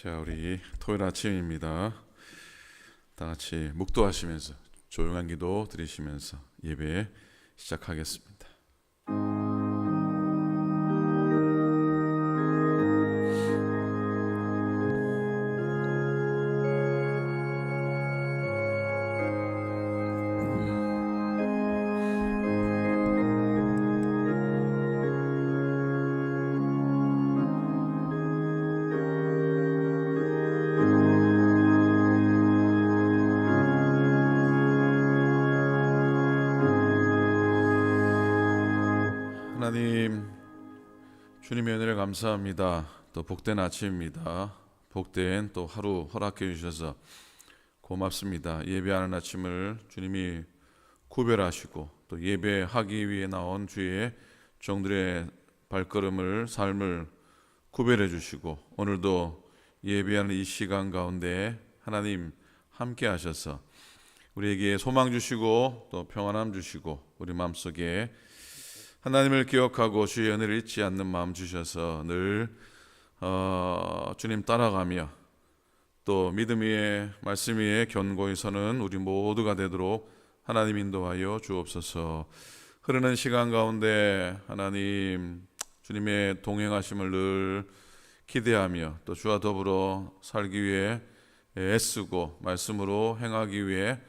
자, 우리 토요일 아침입니다. 다 같이 묵도하시면서 조용한 기도 드리시면서 예배 시작하겠습니다. 하나님, 주님의 은혜를 감사합니다. 또 복된 아침입니다. 복된 또 하루 허락해 주셔서 고맙습니다. 예배하는 아침을 주님이 구별하시고 또 예배하기 위해 나온 주의 종들의 발걸음을, 삶을 구별해 주시고 오늘도 예배하는 이 시간 가운데 하나님 함께 하셔서 우리에게 소망 주시고 또 평안함 주시고 우리 마음속에 하나님을 기억하고 주의 은혜를 잊지 않는 마음 주셔서 늘 주님 따라가며 또 믿음 위에 말씀 위에 견고히 서는 우리 모두가 되도록 하나님 인도하여 주옵소서. 흐르는 시간 가운데 하나님 주님의 동행하심을 늘 기대하며 또 주와 더불어 살기 위해 애쓰고 말씀으로 행하기 위해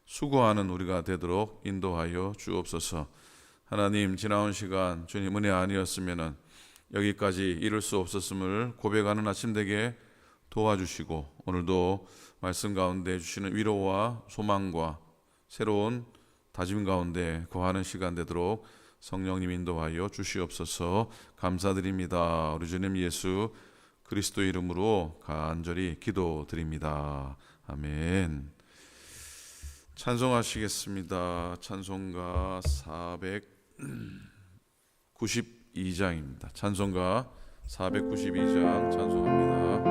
수고하는 우리가 되도록 인도하여 주옵소서. 하나님, 지나온 시간 주님 은혜 아니었으면 여기까지 이룰 수 없었음을 고백하는 아침 되게 도와주시고 오늘도 말씀 가운데 주시는 위로와 소망과 새로운 다짐 가운데 거하는 시간 되도록 성령님 인도하여 주시옵소서. 감사드립니다. 우리 주님 예수 그리스도 이름으로 간절히 기도드립니다. 아멘. 찬송하시겠습니다. 찬송가 492장입니다. 찬송가 492장 찬송합니다.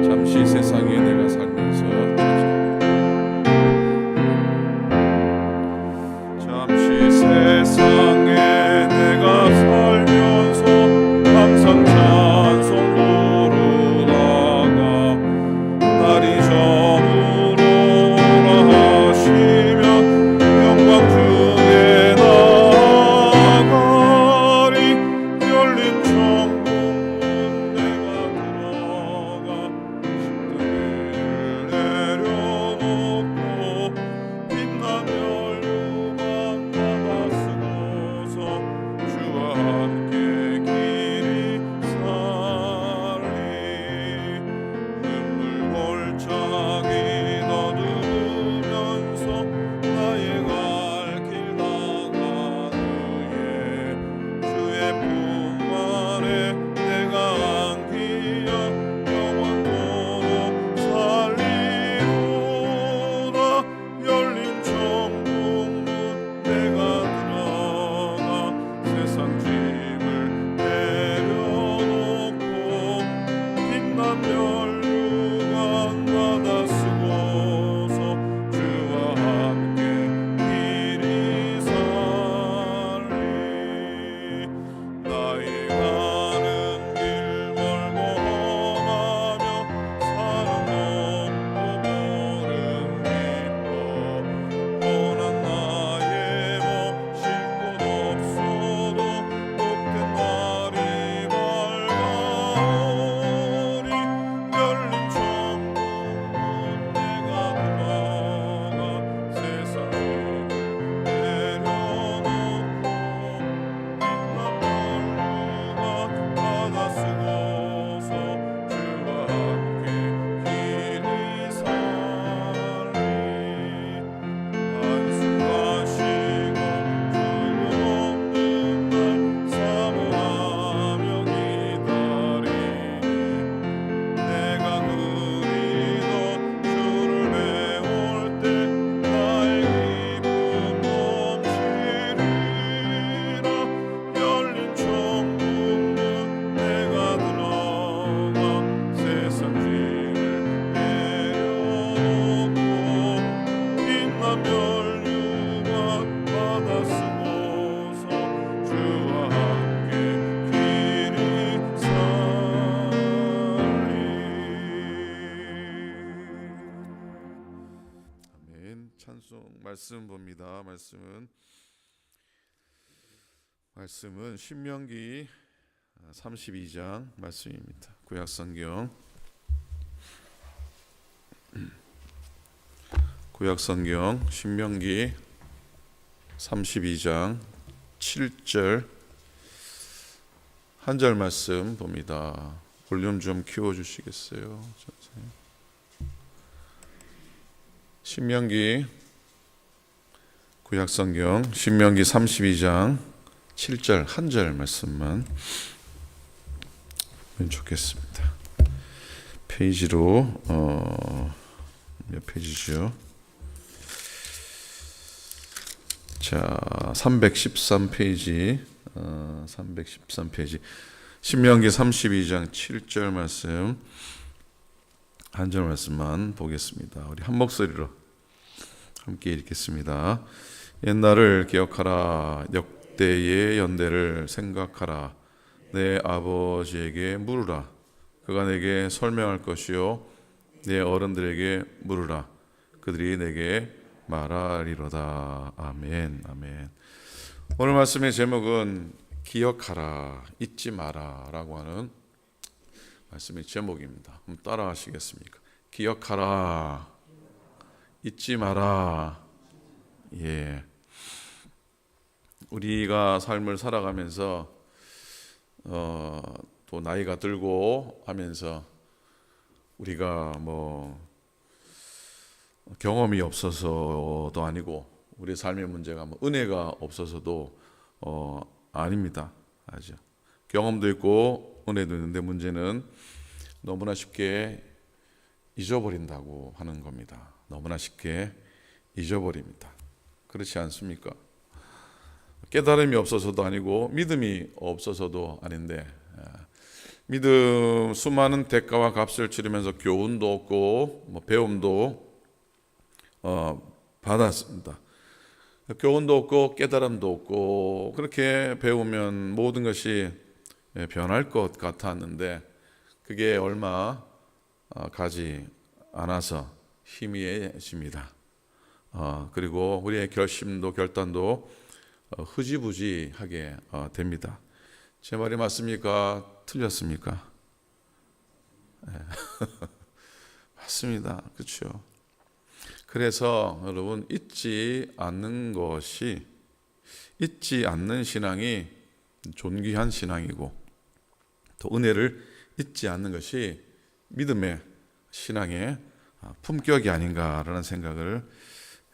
잠시 세상에 내가 살면서 잠시 세상에 내가 살면서 항상 찬송 부르다가 날이 주에 나가리 열린 천국 찬송 말씀 봅니다. 말씀은 신명기 32장 말씀입니다. 구약성경 '신명기 32장 7절 한 절 말씀 봅니다. 볼륨 좀 키워주시겠어요? 구약성경 신명기 32장 7절 한 절 말씀만 보면 좋겠습니다. 페이지로 몇 페이지죠? 자, 313페이지. 313페이지. 신명기 32장 7절 말씀 한 절 말씀만 보겠습니다. 우리 한 목소리로 함께 읽겠습니다. 옛날을 기억하라. 역대의 연대를 생각하라. 내 아버지에게 물으라. 그가 내게 설명할 것이요 내 어른들에게 물으라. 그들이 내게 말하리로다. 아멘. 아멘. 오늘 말씀의 제목은 기억하라, 잊지 마라 라고 하는 말씀의 제목입니다. 한번 따라 하시겠습니까? 기억하라, 잊지 마라. 예. 우리가 삶을 살아가면서 또 나이가 들고 하면서 우리가 경험이 없어서도 아니고 우리 삶의 문제가 은혜가 없어서도 아닙니다. 아죠. 경험도 있고 은혜도 있는데 문제는 너무나 쉽게 잊어버린다고 하는 겁니다. 너무나 쉽게 잊어버립니다. 그렇지 않습니까? 깨달음이 없어서도 아니고 믿음이 없어서도 아닌데 믿음 수많은 대가와 값을 치르면서 교훈도 얻고 배움도 받았습니다. 교훈도 없고 깨달음도 없고 그렇게 배우면 모든 것이 변할 것 같았는데 그게 얼마 가지 않아서 희미해집니다. 그리고 우리의 결심도 결단도 흐지부지하게 됩니다. 제 말이 맞습니까? 틀렸습니까? 맞습니다. 그렇죠. 그래서 여러분 잊지 않는 신앙이 존귀한 신앙이고 또 은혜를 잊지 않는 것이 믿음의 신앙의 품격이 아닌가라는 생각을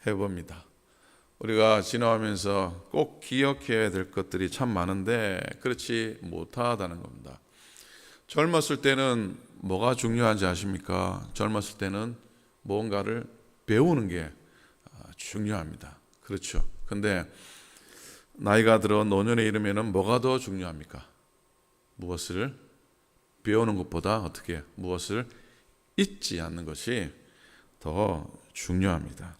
해봅니다. 우리가 지나가면서 꼭 기억해야 될 것들이 참 많은데 그렇지 못하다는 겁니다. 젊었을 때는 뭐가 중요한지 아십니까? 젊었을 때는 뭔가를 배우는 게 중요합니다. 그렇죠. 근데 나이가 들어 노년에 이르면은 뭐가 더 중요합니까? 무엇을 배우는 것보다 무엇을 잊지 않는 것이 더 중요합니다.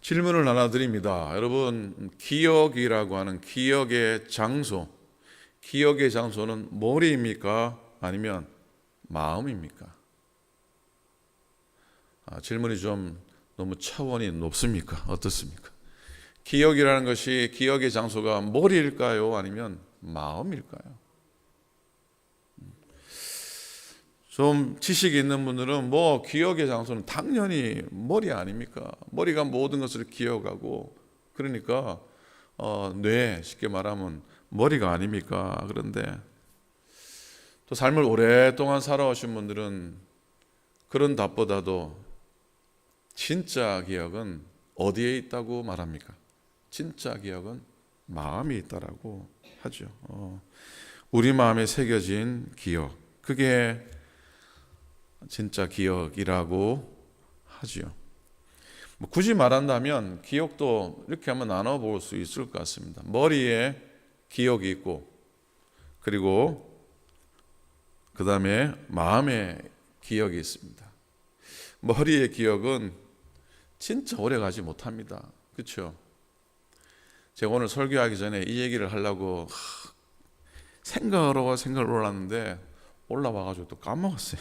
질문을 하나 드립니다. 여러분, 기억이라고 하는 기억의 장소는 머리입니까? 아니면 마음입니까? 질문이 좀 너무 차원이 높습니까? 어떻습니까? 기억이라는 것이 기억의 장소가 머리일까요? 아니면 마음일까요? 좀 지식이 있는 분들은 기억의 장소는 당연히 머리 아닙니까? 머리가 모든 것을 기억하고 그러니까 뇌 쉽게 말하면 머리가 아닙니까? 그런데 또 삶을 오랫동안 살아오신 분들은 그런 답보다도 진짜 기억은 어디에 있다고 말합니까? 진짜 기억은 마음에 있다라고 하죠. 우리 마음에 새겨진 기억, 그게 진짜 기억이라고 하죠. 굳이 말한다면 기억도 이렇게 한번 나눠볼 수 있을 것 같습니다. 머리에 기억이 있고 그리고 그 다음에 마음에 기억이 있습니다. 머리의 기억은 진짜 오래 가지 못합니다. 그렇죠? 제가 오늘 설교하기 전에 이 얘기를 하려고 생각을 올랐는데 올라와가지고 또 까먹었어요.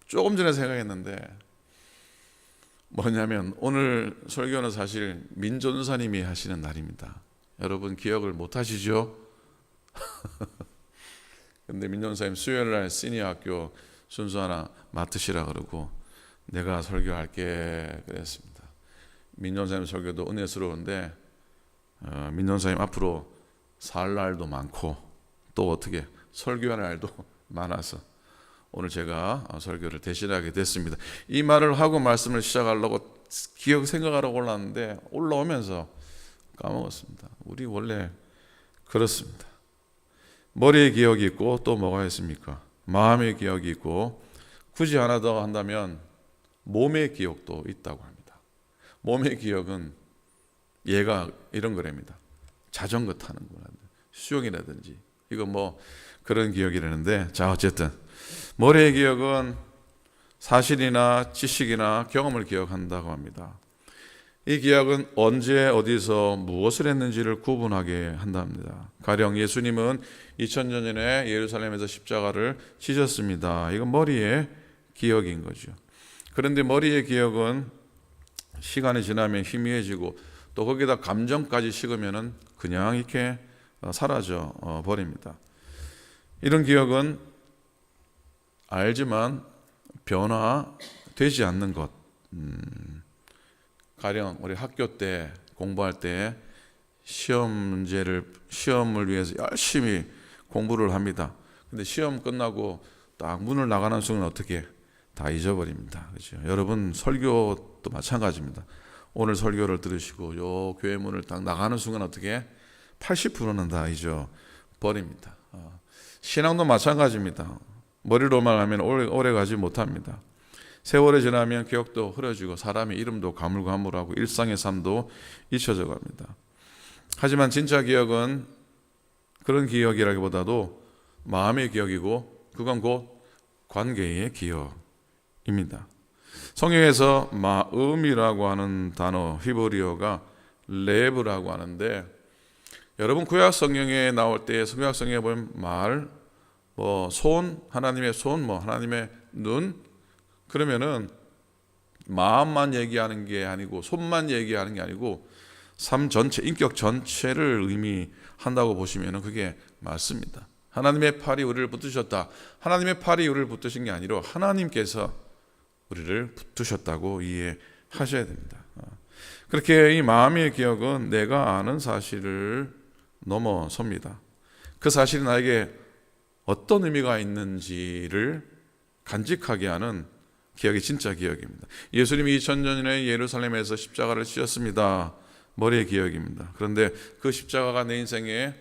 조금 전에 생각했는데 뭐냐면 오늘 설교는 사실 민전사님이 하시는 날입니다. 여러분 기억을 못 하시죠? 근데 민전사님 수요일 날 시니어 학교 순서 하나 맡으시라 그러고 내가 설교할게 그랬습니다. 민전사님 설교도 은혜스러운데 민전사님 앞으로 살 날도 많고 또 어떻게 설교할 날도 많아서 오늘 제가 설교를 대신하게 됐습니다. 이 말을 하고 말씀을 시작하려고 생각하러 올랐는데 올라오면서 까먹었습니다. 우리 원래 그렇습니다. 머리의 기억이 있고 또 뭐가 있습니까? 마음의 기억이 있고 굳이 하나 더 한다면 몸의 기억도 있다고 합니다. 몸의 기억은 얘가 이런 거랍니다. 자전거 타는 거라든지 수영이라든지 이거 뭐 그런 기억이라는데 자 어쨌든 머리의 기억은 사실이나 지식이나 경험을 기억한다고 합니다. 이 기억은 언제 어디서 무엇을 했는지를 구분하게 한답니다. 가령 예수님은 2000년 전에 예루살렘에서 십자가를 지셨습니다. 이건 머리의 기억인 거죠. 그런데 머리의 기억은 시간이 지나면 희미해지고 또 거기다 감정까지 식으면 그냥 이렇게 사라져 버립니다. 이런 기억은 알지만 변화되지 않는 것. 가령 우리 학교 때 공부할 때 시험을 위해서 열심히 공부를 합니다. 근데 시험 끝나고 딱 문을 나가는 순간 어떻게 다 잊어버립니다. 그렇죠? 여러분 설교도 마찬가지입니다. 오늘 설교를 들으시고 요 교회 문을 딱 나가는 순간 어떻게 80%는 다 잊어버립니다. 신앙도 마찬가지입니다. 머리로만 하면 오래 가지 못합니다. 세월이 지나면 기억도 흐려지고 사람의 이름도 가물가물하고 일상의 삶도 잊혀져 갑니다. 하지만 진짜 기억은 그런 기억이라기보다도 마음의 기억이고 그건 곧 관계의 기억입니다. 성경에서 마음이라고 하는 단어 히브리어가 레브라고 하는데 여러분 구약 성경에 나올 때 구약 성경에 보면 말, 손, 하나님의 손, 하나님의 눈 그러면은 마음만 얘기하는 게 아니고 손만 얘기하는 게 아니고 삶 전체, 인격 전체를 의미한다고 보시면 그게 맞습니다. 하나님의 팔이 우리를 붙드셨다. 하나님의 팔이 우리를 붙드신 게 아니라 하나님께서 우리를 붙드셨다고 이해하셔야 됩니다. 그렇게 이 마음의 기억은 내가 아는 사실을 넘어섭니다. 그 사실이 나에게 어떤 의미가 있는지를 간직하게 하는 기억이 진짜 기억입니다. 예수님이 2000년 전에 예루살렘에서 십자가를 지셨습니다. 머리의 기억입니다. 그런데 그 십자가가 내 인생의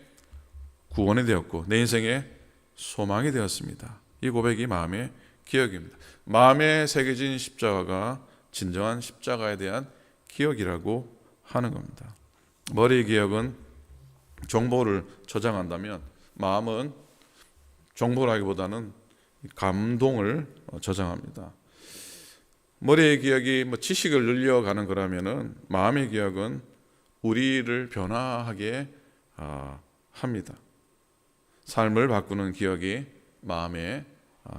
구원이 되었고 내 인생의 소망이 되었습니다. 이 고백이 마음의 기억입니다. 마음에 새겨진 십자가가 진정한 십자가에 대한 기억이라고 하는 겁니다. 머리의 기억은 정보를 저장한다면 마음은 정보라기보다는 감동을 저장합니다. 머리의 기억이 지식을 늘려가는 거라면은 마음의 기억은 우리를 변화하게 합니다. 삶을 바꾸는 기억이 마음의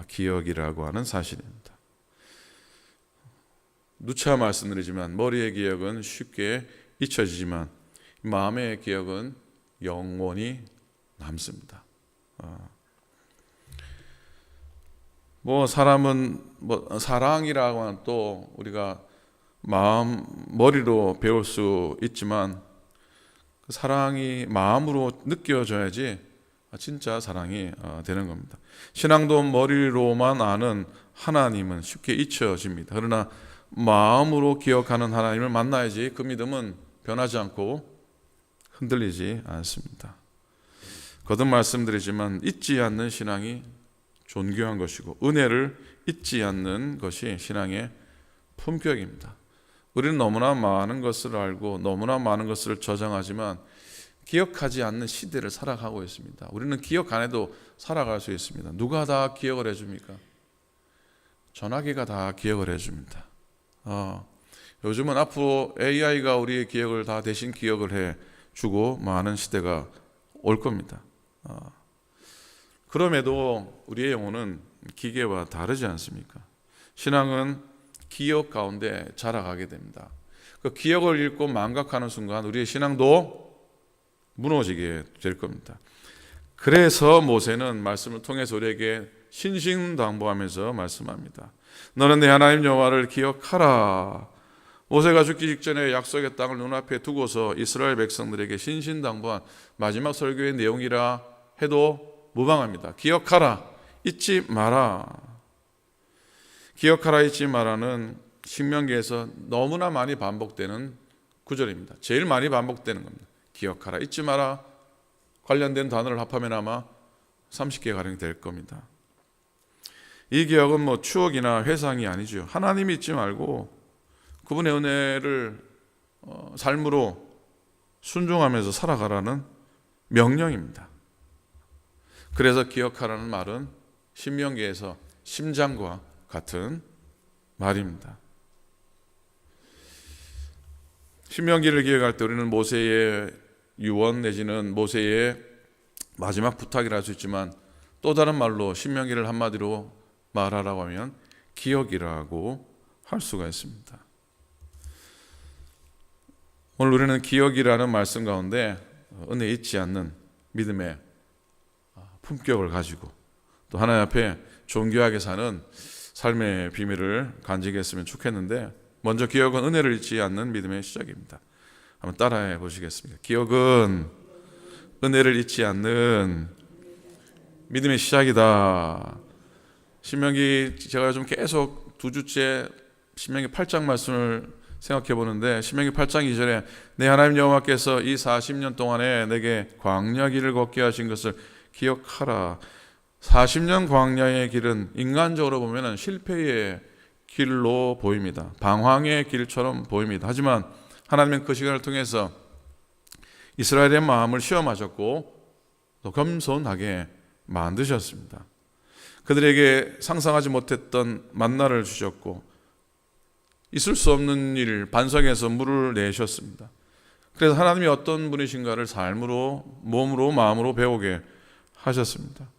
기억이라고 하는 사실입니다. 누차 말씀드리지만 머리의 기억은 쉽게 잊혀지지만 마음의 기억은 영원히 남습니다. 사람은 사랑이라고 하는 또 우리가 머리로 배울 수 있지만 그 사랑이 마음으로 느껴져야지 진짜 사랑이 되는 겁니다. 신앙도 머리로만 아는 하나님은 쉽게 잊혀집니다. 그러나 마음으로 기억하는 하나님을 만나야지 그 믿음은 변하지 않고 흔들리지 않습니다. 거듭 말씀드리지만 잊지 않는 신앙이 존귀한 것이고 은혜를 잊지 않는 것이 신앙의 품격입니다. 우리는 너무나 많은 것을 알고 너무나 많은 것을 저장하지만 기억하지 않는 시대를 살아가고 있습니다. 우리는 기억 안 해도 살아갈 수 있습니다. 누가 다 기억을 해줍니까? 전화기가 다 기억을 해줍니다. 요즘은 앞으로 AI가 우리의 기억을 다 대신 기억을 해주고 많은 시대가 올 겁니다. 그럼에도 우리의 영혼은 기계와 다르지 않습니까? 신앙은 기억 가운데 자라가게 됩니다. 그 기억을 잃고 망각하는 순간 우리의 신앙도 무너지게 될 겁니다. 그래서 모세는 말씀을 통해서 우리에게 신신당부하면서 말씀합니다. 너는 내 하나님 여호와를 기억하라. 모세가 죽기 직전에 약속의 땅을 눈앞에 두고서 이스라엘 백성들에게 신신당부한 마지막 설교의 내용이라 해도 무방합니다. 기억하라, 잊지 마라. 기억하라, 잊지 마라는 신명기에서 너무나 많이 반복되는 구절입니다. 제일 많이 반복되는 겁니다. 기억하라, 잊지 마라. 관련된 단어를 합하면 아마 30개 가량 될 겁니다. 이 기억은 추억이나 회상이 아니죠. 하나님 잊지 말고 그분의 은혜를 삶으로 순종하면서 살아가라는 명령입니다. 그래서 기억하라는 말은 신명기에서 심장과 같은 말입니다. 신명기를 기억할 때 우리는 모세의 유언 내지는 모세의 마지막 부탁이라 할 수 있지만 또 다른 말로 신명기를 한마디로 말하라고 하면 기억이라고 할 수가 있습니다. 오늘 우리는 기억이라는 말씀 가운데 은혜 잊지 않는 믿음의 품격을 가지고 또 하나님 앞에 존귀하게 사는 삶의 비밀을 간직했으면 좋겠는데, 먼저 기억은 은혜를 잊지 않는 믿음의 시작입니다. 한번 따라해 보시겠습니다. 기억은 은혜를 잊지 않는 믿음의 시작이다. 신명기 제가 좀 계속 2주째 신명기 8장 말씀을 생각해 보는데, 신명기 8장 2절에 내 하나님 여호와께서 이 40년 동안에 내게 광야 길을 걷게 하신 것을 기억하라. 40년 광야의 길은 인간적으로 보면 실패의 길로 보입니다. 방황의 길처럼 보입니다. 하지만 하나님은 그 시간을 통해서 이스라엘의 마음을 시험하셨고 또 겸손하게 만드셨습니다. 그들에게 상상하지 못했던 만나를 주셨고 있을 수 없는 일, 반석에서 물을 내셨습니다. 그래서 하나님이 어떤 분이신가를 삶으로, 몸으로, 마음으로 배우게 하셨습니다.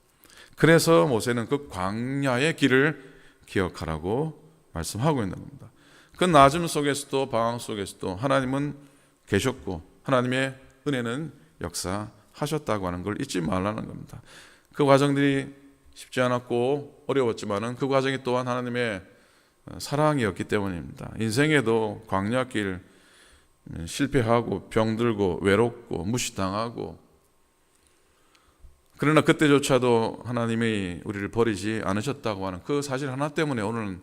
그래서 모세는 그 광야의 길을 기억하라고 말씀하고 있는 겁니다. 그 낮음 속에서도 방황 속에서도 하나님은 계셨고 하나님의 은혜는 역사하셨다고 하는 걸 잊지 말라는 겁니다. 그 과정들이 쉽지 않았고 어려웠지만은 그 과정이 또한 하나님의 사랑이었기 때문입니다. 인생에도 광야길 실패하고 병들고 외롭고 무시당하고, 그러나 그때조차도 하나님이 우리를 버리지 않으셨다고 하는 그 사실 하나 때문에 오늘은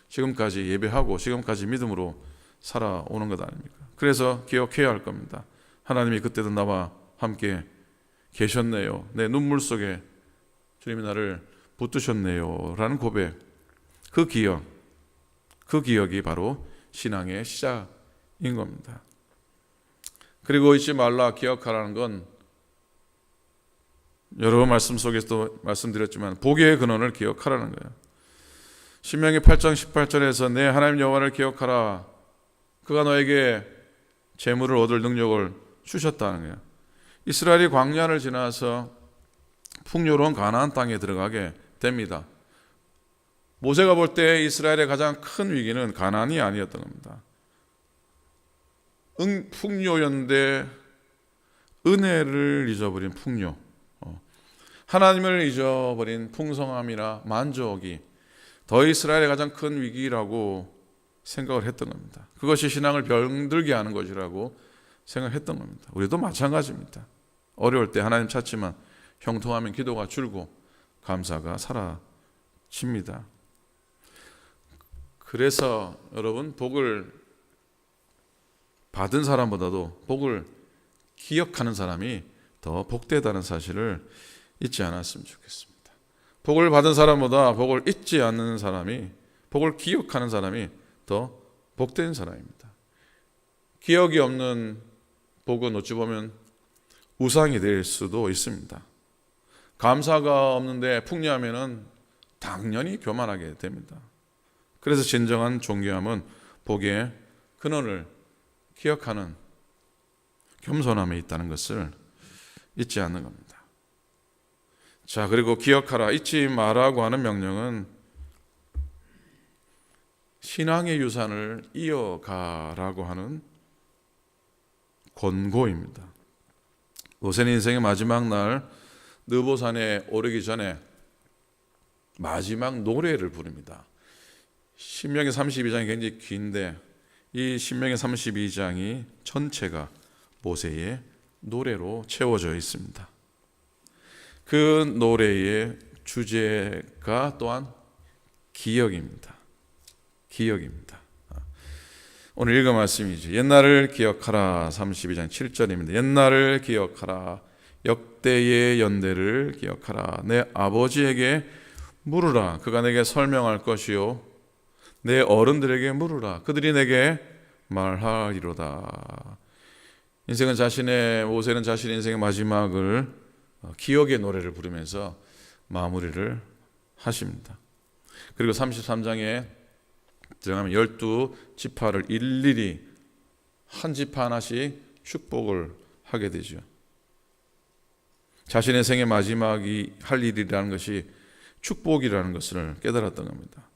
지금까지 예배하고 지금까지 믿음으로 살아오는 것 아닙니까? 그래서 기억해야 할 겁니다. 하나님이 그때도 나와 함께 계셨네요. 내 눈물 속에 주님이 나를 붙드셨네요 라는 고백, 그 기억이 바로 신앙의 시작인 겁니다. 그리고 잊지 말라, 기억하라는 건 여러 말씀 속에서도 말씀드렸지만 복의 근원을 기억하라는 거예요. 신명기 8장 18절에서 내 하나님 여호와를 기억하라. 그가 너에게 재물을 얻을 능력을 주셨다는 거예요. 이스라엘이 광야를 지나서 풍요로운 가나안 땅에 들어가게 됩니다. 모세가 볼 때 이스라엘의 가장 큰 위기는 가나안이 아니었던 겁니다. 풍요였는데 은혜를 잊어버린 풍요, 하나님을 잊어버린 풍성함이나 만족이 더 이스라엘의 가장 큰 위기라고 생각을 했던 겁니다. 그것이 신앙을 병들게 하는 것이라고 생각했던 겁니다. 우리도 마찬가지입니다. 어려울 때 하나님 찾지만 형통하면 기도가 줄고 감사가 사라집니다. 그래서 여러분, 복을 받은 사람보다도 복을 기억하는 사람이 더 복되다는 사실을 잊지 않았으면 좋겠습니다. 복을 받은 사람보다 복을 잊지 않는 사람이, 복을 기억하는 사람이 더 복된 사람입니다. 기억이 없는 복은 어찌 보면 우상이 될 수도 있습니다. 감사가 없는데 풍요하면은 당연히 교만하게 됩니다. 그래서 진정한 존귀함은 복의 근원을 기억하는 겸손함에 있다는 것을 잊지 않는 겁니다. 자, 그리고 기억하라, 잊지 마라고 하는 명령은 신앙의 유산을 이어가라고 하는 권고입니다. 모세는 인생의 마지막 날 느보산에 오르기 전에 마지막 노래를 부릅니다. 신명기 32장이 굉장히 긴데 이 신명기 32장이 전체가 모세의 노래로 채워져 있습니다. 그 노래의 주제가 또한 기억입니다. 기억입니다. 오늘 읽은 말씀이죠. 옛날을 기억하라. 32장 7절입니다. 옛날을 기억하라. 역대의 연대를 기억하라. 내 아버지에게 물으라. 그가 내게 설명할 것이요 내 어른들에게 물으라. 그들이 내게 말하리로다. 모세는 자신의 인생의 마지막을 기억의 노래를 부르면서 마무리를 하십니다. 그리고 33장에 들어가면 12지파를 일일이 한 지파 하나씩 축복을 하게 되죠. 자신의 생의 마지막이 할 일이라는 것이 축복이라는 것을 깨달았던 겁니다.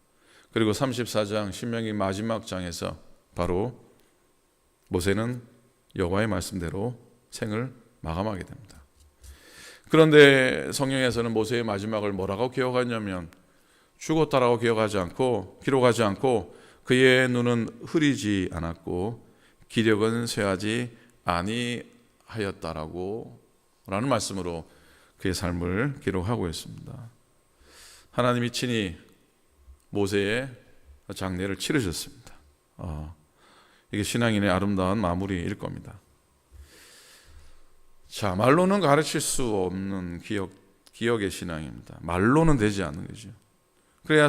그리고 34장 신명기 마지막 장에서 바로 모세는 여호와의 말씀대로 생을 마감하게 됩니다. 그런데 성경에서는 모세의 마지막을 뭐라고 기억하냐면 죽었다라고 기록하지 않고 그의 눈은 흐리지 않았고 기력은 쇠하지 아니하였다라고 라는 말씀으로 그의 삶을 기록하고 있습니다. 하나님이 친히 모세의 장례를 치르셨습니다. 이게 신앙인의 아름다운 마무리일 겁니다. 자, 말로는 가르칠 수 없는 기억의 신앙입니다. 말로는 되지 않는 거죠. 그래서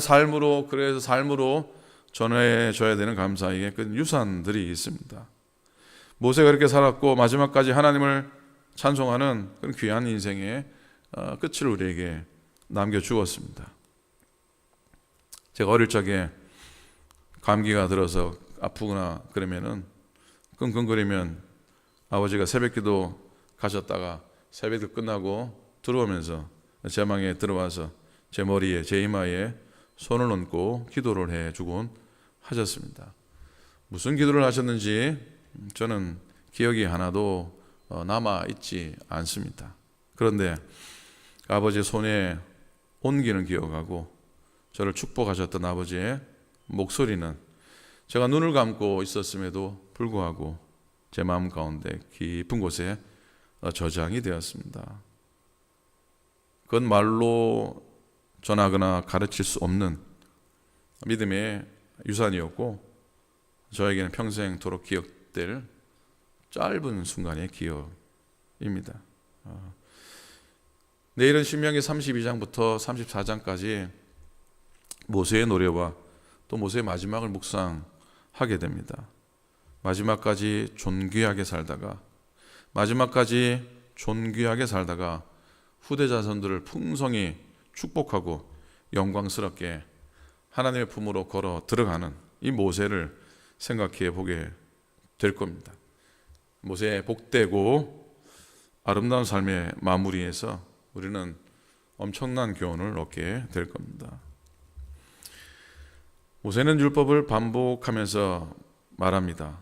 삶으로 전해줘야 되는 감사의 그 유산들이 있습니다. 모세가 그렇게 살았고 마지막까지 하나님을 찬송하는 그런 귀한 인생의 끝을 우리에게 남겨주었습니다. 제가 어릴 적에 감기가 들어서 아프거나 그러면은 끙끙거리면 아버지가 새벽기도 가셨다가 새벽기도 끝나고 들어오면서 제 방에 들어와서 제 머리에 제 이마에 손을 얹고 기도를 해주곤 하셨습니다. 무슨 기도를 하셨는지 저는 기억이 하나도 남아있지 않습니다. 그런데 아버지의 손에 온기는 기억하고 저를 축복하셨던 아버지의 목소리는 제가 눈을 감고 있었음에도 불구하고 제 마음 가운데 깊은 곳에 저장이 되었습니다. 그건 말로 전하거나 가르칠 수 없는 믿음의 유산이었고 저에게는 평생토록 기억될 짧은 순간의 기억입니다. 내일은 신명기 32장부터 34장까지 모세의 노래와 또 모세의 마지막을 묵상하게 됩니다. 마지막까지 존귀하게 살다가 후대 자손들을 풍성히 축복하고 영광스럽게 하나님의 품으로 걸어 들어가는 이 모세를 생각해 보게 될 겁니다. 모세의 복되고 아름다운 삶의 마무리에서 우리는 엄청난 교훈을 얻게 될 겁니다. 모세는 율법을 반복하면서 말합니다.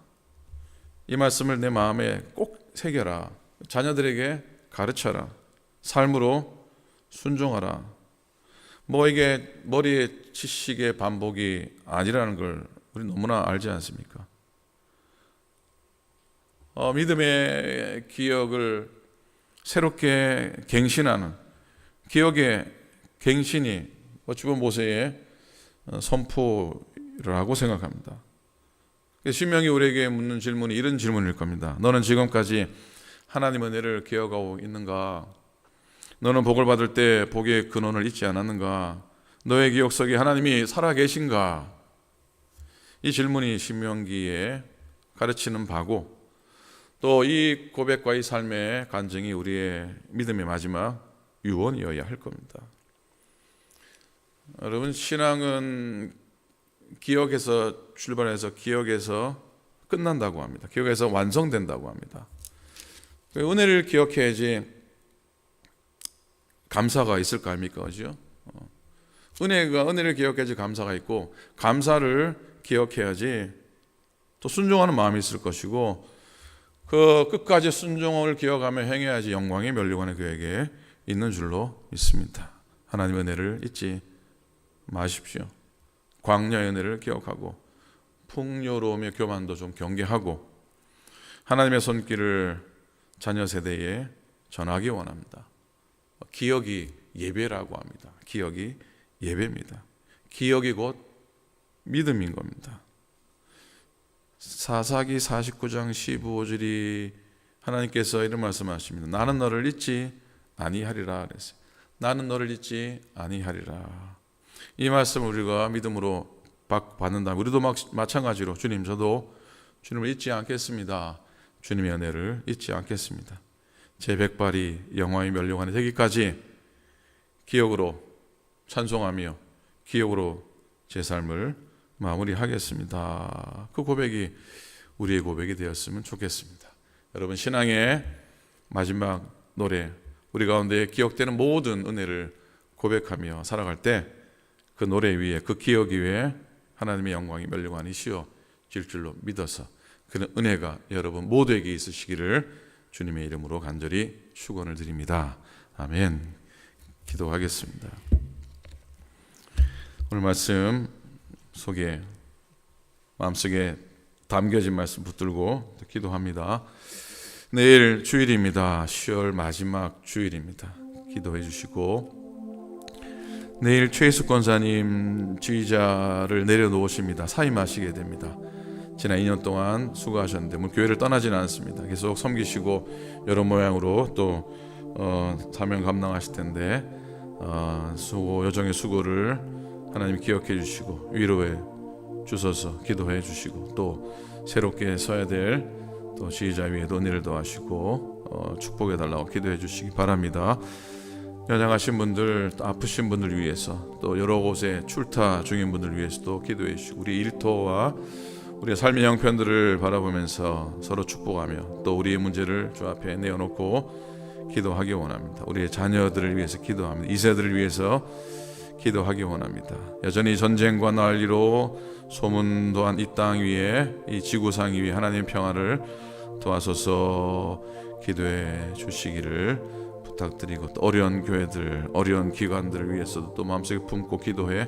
이 말씀을 내 마음에 꼭 새겨라. 자녀들에게 가르쳐라. 삶으로 순종하라. 이게 머리에 지식의 반복이 아니라는 걸 우리 너무나 알지 않습니까? 믿음의 기억을 새롭게 갱신하는 기억의 갱신이 어찌 보면 모세의 선포라고 생각합니다. 신명이 우리에게 묻는 질문이 이런 질문일 겁니다. 너는 지금까지 하나님의 은혜를 기억하고 있는가? 너는 복을 받을 때 복의 근원을 잊지 않았는가? 너의 기억 속에 하나님이 살아계신가? 이 질문이 신명기에 가르치는 바고 또 이 고백과 이 삶의 간증이 우리의 믿음의 마지막 유언이어야 할 겁니다. 여러분, 신앙은 기억에서 출발해서 기억에서 끝난다고 합니다. 기억에서 완성된다고 합니다. 은혜를 기억해야지 감사가 있을 거 아닙니까? 그죠? 은혜를 기억해야지 감사가 있고 감사를 기억해야지 또 순종하는 마음이 있을 것이고, 그 끝까지 순종을 기억하며 행해야지 영광의 면류관이 그에게 있는 줄로 믿습니다. 하나님의 은혜를 잊지 마십시오. 광야의 은혜를 기억하고 풍요로움의 교만도 좀 경계하고 하나님의 손길을 자녀 세대에 전하기 원합니다. 기억이 예배라고 합니다. 기억이 예배입니다. 기억이 곧 믿음인 겁니다. 사사기 49장 15절이 하나님께서 이런 말씀하십니다. 나는 너를 잊지 아니하리라 그랬어요. 나는 너를 잊지 아니하리라. 이 말씀을 우리가 믿음으로 받는다면 우리도 마찬가지로 주님, 저도 주님을 잊지 않겠습니다. 주님의 은혜를 잊지 않겠습니다. 제 백발이 영화의 면류관이 되기까지 기억으로 찬송하며 기억으로 제 삶을 마무리하겠습니다. 그 고백이 우리의 고백이 되었으면 좋겠습니다. 여러분, 신앙의 마지막 노래, 우리 가운데 기억되는 모든 은혜를 고백하며 살아갈 때 그 노래 위에, 그 기억 위에 하나님의 영광이 면류관이 씌워질 줄로 믿어서 그런 은혜가 여러분 모두에게 있으시기를 주님의 이름으로 간절히 축원을 드립니다. 아멘. 기도하겠습니다. 오늘 말씀 속에 마음속에 담겨진 말씀 붙들고 기도합니다. 내일 주일입니다. 10월 마지막 주일입니다. 기도해 주시고, 내일 최희숙 권사님 지휘자를 내려놓으십니다. 사임하시게 됩니다. 지난 2년 동안 수고하셨는데 교회를 떠나지는 않습니다. 계속 섬기시고 여러 모양으로 또 사명 감당하실 텐데 여정의 수고를 하나님 기억해 주시고 위로해 주셔서 기도해 주시고, 또 새롭게 서야 될 또 지휘자 위에도 은혜를 더하시고 축복해 달라고 기도해 주시기 바랍니다. 연약하신 분들, 또 아프신 분들 위해서, 또 여러 곳에 출타 중인 분들 위해서도 기도해 주시고, 우리 일터와 우리의 삶의 형편들을 바라보면서 서로 축복하며 또 우리의 문제를 주 앞에 내어놓고 기도하기 원합니다. 우리의 자녀들을 위해서 기도합니다. 2세들을 위해서 기도하기 원합니다. 여전히 전쟁과 난리로 소문도한 이 땅 위에, 이 지구상 위에 하나님의 평화를 도와서서 기도해 주시기를 부탁드리고, 또 어려운 교회들, 어려운 기관들을 위해서도 또 마음속에 품고 기도해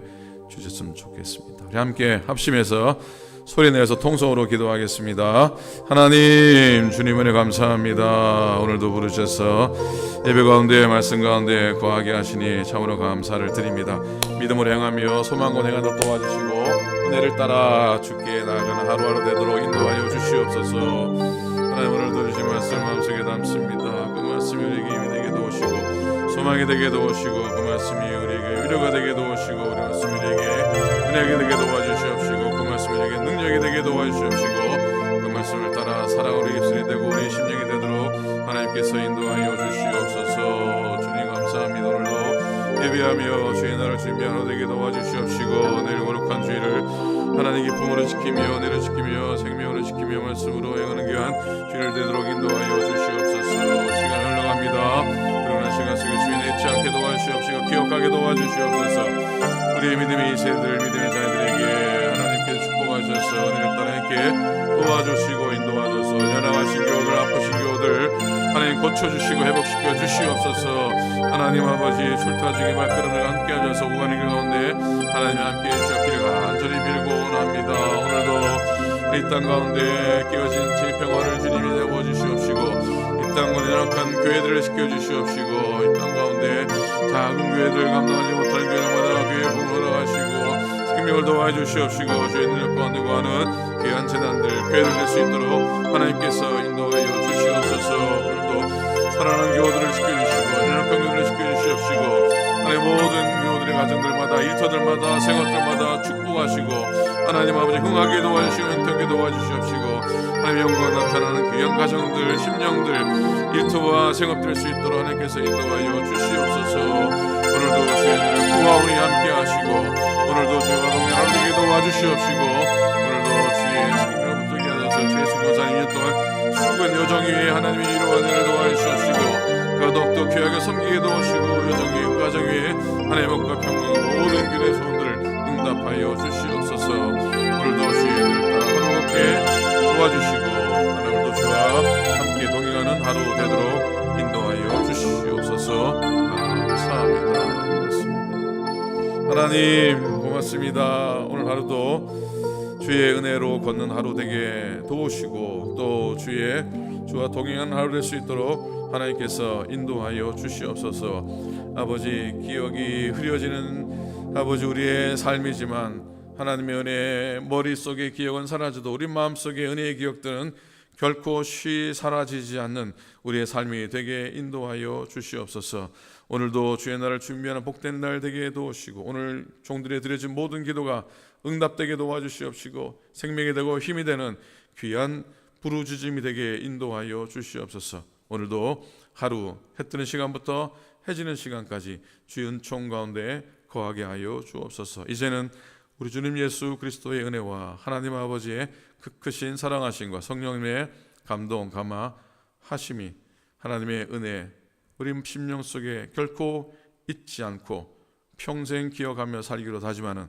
주셨으면 좋겠습니다. 우리 함께 합심해서 소리내서 통성으로 기도하겠습니다. 하나님, 주님 은혜 감사합니다. 오늘도 부르셔서 예배 가운데 말씀 가운데 거하게 하시니 참으로 감사를 드립니다. 믿음으로 행하며 소망과 행하도록 도와주시고 은혜를 따라 주께 나아가는 하루하루 되도록 인도하여 주시옵소서. 하나님, 오늘도 주신 말씀 마음속에 담습니다. 그 말씀이 우리에게 힘이 되게 도우시고 소망이 되게 도우시고, 그 말씀이 우리에게 위로가 되게 도우시고, 우리 말씀이 우리에게 은혜가 되게 도와주시옵시고, 그 말씀이 우리에게 능력이 되게 도와주시옵시고, 그 말씀을 따라 사랑으로 입술이 되고 우리의 심령이 되도록 하나님께서 인도하여 주시옵소서. 주님 감사합니다. 오늘도 예배하며 주의 날을 준비하노 되게 도와주시옵시고, 내일 거룩한 주일을 하나님 기쁨으로 지키며 은혜로 지키며 생명으로 지키며 말씀으로 행하는 귀한 주일 되도록 인도하여 주시옵소서. 시간 흘러갑니다. 그러나 시간 속에 주인 잊지 않게 도와주시옵시고 기억하게 도와주시옵소서. 우리의 믿음의 세대들, 믿음의 자녀들에게 하나님께서 축복하셔서 은혜를 따라 함께 도와주시고 인도하셔서 연약하신 교우들, 아프신 교우들 하나님 고쳐주시고 회복시켜 주시옵소서. 하나님 아버지, 출타 중에 발걸음을 함께 하셔서 구간의 길 가운데 하나님 함께 해주셨기를 간절히 빌고 원합니다. 오늘도 이 땅 가운데 끼어진 제 평화를 주님이 내어주시옵시고, 이 땅 연약한 교회들을 지켜주시옵시고, 이 땅 가운데 작은 교회들 감당하지 못하는 교회마다 교회 부흥을 하시고 생명을 도와주시옵시고, 주의 능력 가운데 거하는 귀한 재단들, 교회를 낼 수 있도록 하나님께서 인도하여 주시옵소서. 오늘도 살아나는 교우들을 지켜주시고 연약한 교우들을 지켜주시옵시고, 하나님 모든 교우들의 가정들마다, 일터들마다, 생활들마다 축복하시고 하나님 아버지 흥하게 도와주시고 행복하게 도와주시옵시고, 하나님 영광 나타나는 귀한 가정들, 심령들, 일터와 생업될 수 있도록 하나님께서 인도하여 주시옵소서. 오늘도 주의 은혜를 구하오니 함께 하시고, 오늘도 주의 가동에 하나님께 도와주시옵시고, 오늘도 주의 생명을 붙들게 하셔서 주의 수고산 2년 동안 수고한 여정 위에 하나님의 이루어 은혜를 도와주시옵시고, 그 더욱더 귀하게 섬기게 도우시고, 여정 위에 그 가정 위에 하나님의 복과 평강 모든 길의 소원들을 응답하여 주시옵소서. 오늘도 도와주시고 오늘도 주와 함께 동행하는 하루 되도록 인도하여 주시옵소서. 감사합니다. 고맙습니다. 하나님 고맙습니다. 오늘 하루도 주의 은혜로 걷는 하루 되게 도우시고 또 주와 동행하는 하루 될 수 있도록 하나님께서 인도하여 주시옵소서. 아버지, 기억이 흐려지는 아버지 우리의 삶이지만 하나님의 은혜, 머릿속의 기억은 사라져도 우리 마음속의 은혜의 기억들은 결코 쉬 사라지지 않는 우리의 삶이 되게 인도하여 주시옵소서. 오늘도 주의 날을 준비하는 복된 날 되게 도우시고 오늘 종들의 드려진 모든 기도가 응답되게 도와주시옵시고 생명이 되고 힘이 되는 귀한 부르짖음이 되게 인도하여 주시옵소서. 오늘도 하루 해 뜨는 시간부터 해 지는 시간까지 주의 은총 가운데 거하게 하여 주옵소서. 이제는 우리 주님 예수 그리스도의 은혜와 하나님 아버지의 그 크신 사랑하심과 성령님의 감동 감화하심이 하나님의 은혜 우리 심령 속에 결코 잊지 않고 평생 기억하며 살기로 다짐하는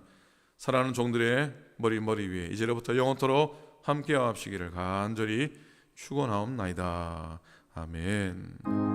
사랑하는 종들의 머리 위에 이제로부터 영원토록 함께하옵시기를 간절히 축원하옵나이다. 아멘.